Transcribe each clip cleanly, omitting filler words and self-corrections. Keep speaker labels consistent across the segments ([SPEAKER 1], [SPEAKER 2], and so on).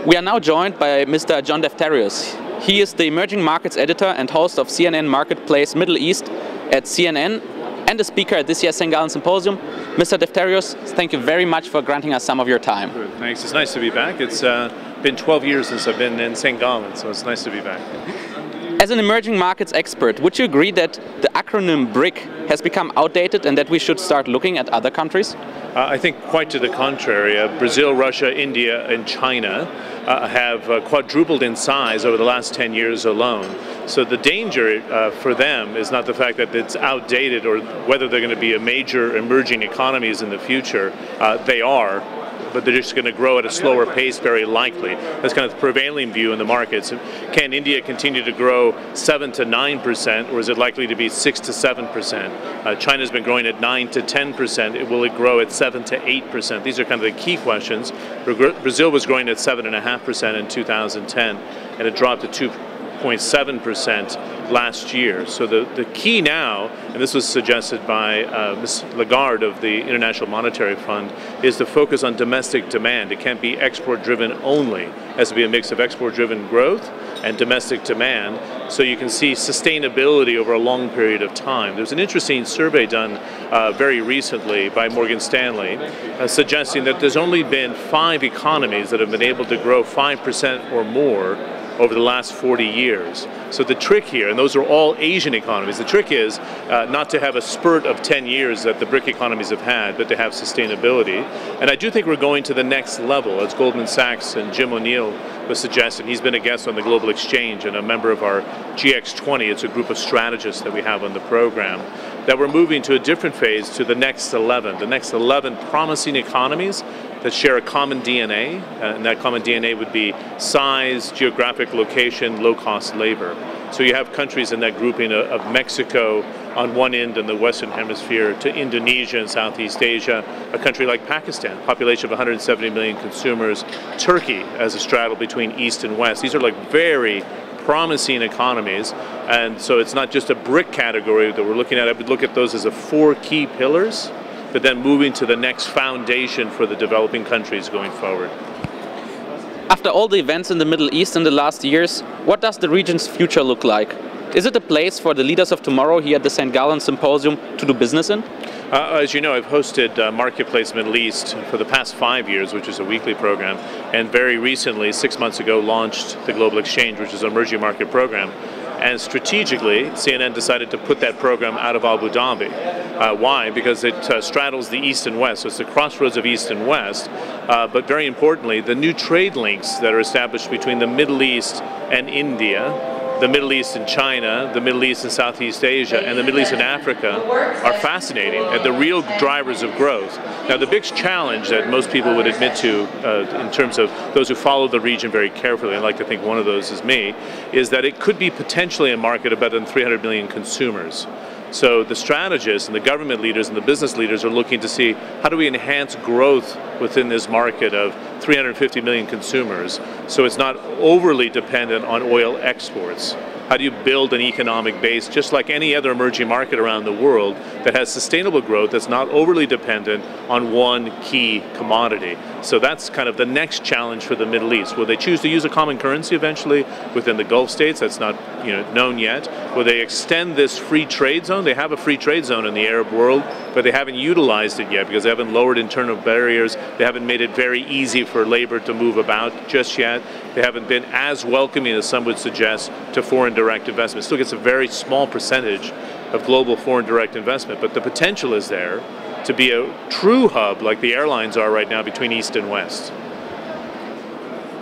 [SPEAKER 1] We are now joined by Mr. John Defterios. He is the Emerging Markets Editor and host of CNN Marketplace Middle East at CNN and a speaker at this year's Gallen Symposium. Mr. Defterios, thank you very much for granting us some of your time.
[SPEAKER 2] Good, thanks. It's nice to be back. It's been 12 years since I've been in St. Gallen, so it's nice to be back.
[SPEAKER 1] As an emerging markets expert, would you agree that the acronym BRIC has become outdated and that we should start looking at other countries?
[SPEAKER 2] I think quite to the contrary. Brazil, Russia, India, and China have quadrupled in size over the last 10 years alone. So the danger for them is not the fact that it's outdated or whether they're going to be a major emerging economies in the future. They are, but they're just going to grow at a slower pace, very likely. That's kind of the prevailing view in the markets. Can India continue to grow 7 to 9%, or is it likely to be 6 to 7%? China's been growing at 9 to 10%. Will it grow at 7 to 8%? These are kind of the key questions. Brazil was growing at 7.5% in 2010, and it dropped to 2.7% last year. So the key now, and this was suggested by Ms. Lagarde of the International Monetary Fund, is to focus on domestic demand. It can't be export-driven only. It has to be a mix of export-driven growth and domestic demand, so you can see sustainability over a long period of time. There's an interesting survey done very recently by Morgan Stanley suggesting that there's only been 5 economies that have been able to grow 5% or more over the last 40 years. So the trick here, and those are all Asian economies, the trick is not to have a spurt of 10 years that the BRIC economies have had, but to have sustainability. And I do think we're going to the next level, as Goldman Sachs and Jim O'Neill was suggesting. He's been a guest on the Global Exchange and a member of our GX20. It's a group of strategists that we have on the program, that we're moving to a different phase, to the next 11. The next 11 promising economies that share a common DNA, and that common DNA would be size, geographic location, low-cost labor. So you have countries in that grouping of Mexico on one end in the Western Hemisphere, to Indonesia in Southeast Asia, a country like Pakistan, population of 170 million consumers, Turkey as a straddle between East and West. These are like very promising economies, and so it's not just a BRIC category that we're looking at. I would look at those as 4 key pillars, but then moving to the next foundation for the developing countries going forward.
[SPEAKER 1] After all the events in the Middle East in the last years, what does the region's future look like? Is it a place for the leaders of tomorrow here at the St. Gallen Symposium to do business in?
[SPEAKER 2] As you know, I've hosted Marketplace Middle East for the past 5 years, which is a weekly program, and very recently, 6 months ago, launched the Global Exchange, which is an emerging market program. And strategically, CNN decided to put that program out of Abu Dhabi. Why? Because it straddles the East and West, so it's the crossroads of East and West. But very importantly, the new trade links that are established between the Middle East and India, the Middle East and China, the Middle East and Southeast Asia, and the Middle East and Africa are fascinating and the real drivers of growth. Now, the big challenge that most people would admit to in terms of those who follow the region very carefully, and I like to think one of those is me, is that it could be potentially a market of better than 300 million consumers. So the strategists and the government leaders and the business leaders are looking to see how do we enhance growth within this market of 350 million consumers so it's not overly dependent on oil exports. How do you build an economic base, just like any other emerging market around the world, that has sustainable growth that's not overly dependent on one key commodity? So that's kind of the next challenge for the Middle East. Will they choose to use a common currency eventually within the Gulf states? That's not known yet. Will they extend this free trade zone? They have a free trade zone in the Arab world, but they haven't utilized it yet because they haven't lowered internal barriers. They haven't made it very easy for labor to move about just yet. They haven't been as welcoming as some would suggest to foreign direct investment. Still gets a very small percentage of global foreign direct investment, but the potential is there to be a true hub like the airlines are right now between East and West.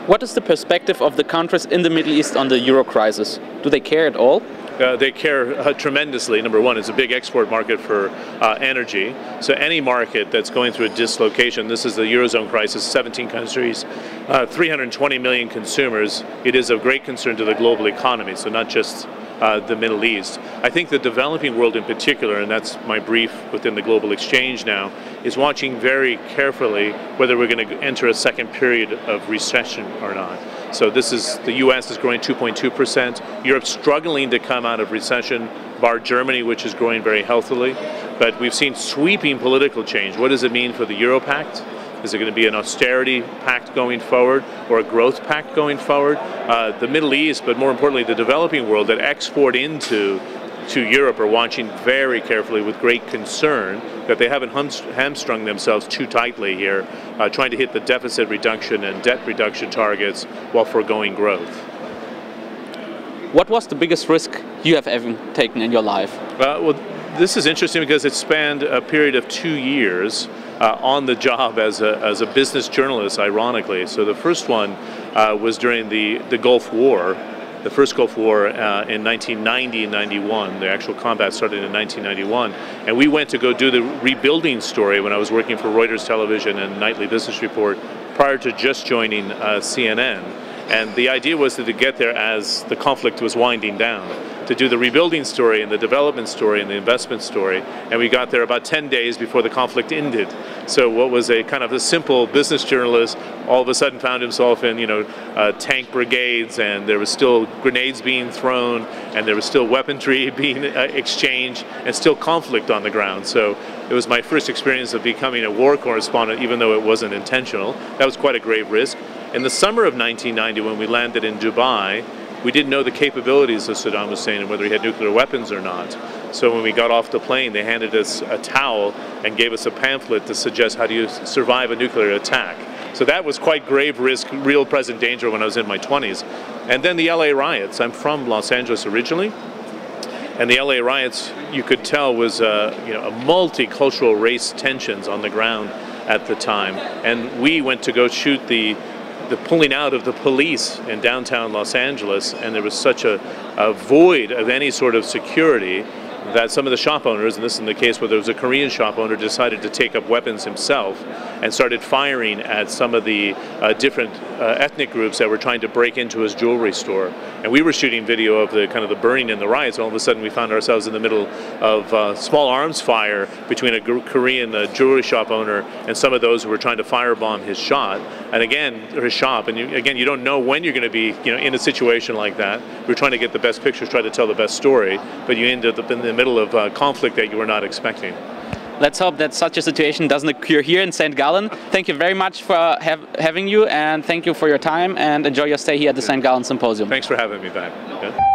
[SPEAKER 1] What is the perspective of the countries in the Middle East on the Euro crisis? Do they care at all?
[SPEAKER 2] They care tremendously. Number one, it's a big export market for energy. So any market that's going through a dislocation, this is the Eurozone crisis, 17 countries, 320 million consumers, it is of great concern to the global economy, so not just the Middle East. I think the developing world in particular, and that's my brief within the Global Exchange now, is watching very carefully whether we're going to enter a second period of recession or not. So this is, the US is growing 2.2%. Europe's struggling to come out of recession, bar Germany, which is growing very healthily. But we've seen sweeping political change. What does it mean for the Euro Pact? Is it going to be an austerity pact going forward or a growth pact going forward? The Middle East, but more importantly the developing world that export into Europe are watching very carefully with great concern that they haven't hamstrung themselves too tightly here, trying to hit the deficit reduction and debt reduction targets while foregoing growth.
[SPEAKER 1] What was the biggest risk you have ever taken in your life?
[SPEAKER 2] Well, this is interesting because it spanned a period of 2 years on the job as a business journalist, ironically. So the first one was during the Gulf War. The first Gulf War in 1990 and 91. The actual combat started in 1991. And we went to go do the rebuilding story when I was working for Reuters Television and Nightly Business Report prior to just joining CNN. And the idea was to get there as the conflict was winding down, to do the rebuilding story and the development story and the investment story. And we got there about 10 days before the conflict ended. So what was a kind of a simple business journalist all of a sudden found himself in, tank brigades, and there was still grenades being thrown, and there was still weaponry being exchanged, and still conflict on the ground. So it was my first experience of becoming a war correspondent, even though it wasn't intentional. That was quite a grave risk. In the summer of 1990, when we landed in Dubai, we didn't know the capabilities of Saddam Hussein and whether he had nuclear weapons or not. So when we got off the plane, they handed us a towel and gave us a pamphlet to suggest how do you survive a nuclear attack. So that was quite grave risk, real present danger when I was in my 20s. And then the LA riots. I'm from Los Angeles originally. And the LA riots, you could tell, was a multicultural race tensions on the ground at the time. And we went to go shoot the pulling out of the police in downtown Los Angeles, and there was such a void of any sort of security that some of the shop owners, and this is the case where there was a Korean shop owner, decided to take up weapons himself and started firing at some of the different ethnic groups that were trying to break into his jewelry store. And we were shooting video of the kind of the burning and the riots. All of a sudden we found ourselves in the middle of small arms fire between a Korean jewelry shop owner and some of those who were trying to firebomb his shop. And again, his shop. And you don't know when you're going to be in a situation like that. We're trying to get the best pictures, try to tell the best story, but you end up in the middle of conflict that you were not expecting.
[SPEAKER 1] Let's hope that such a situation doesn't occur here in St. Gallen. Thank you very much for having you, and thank you for your time, and enjoy your stay here at the St. Gallen Symposium.
[SPEAKER 2] Thanks for having me back. Yeah.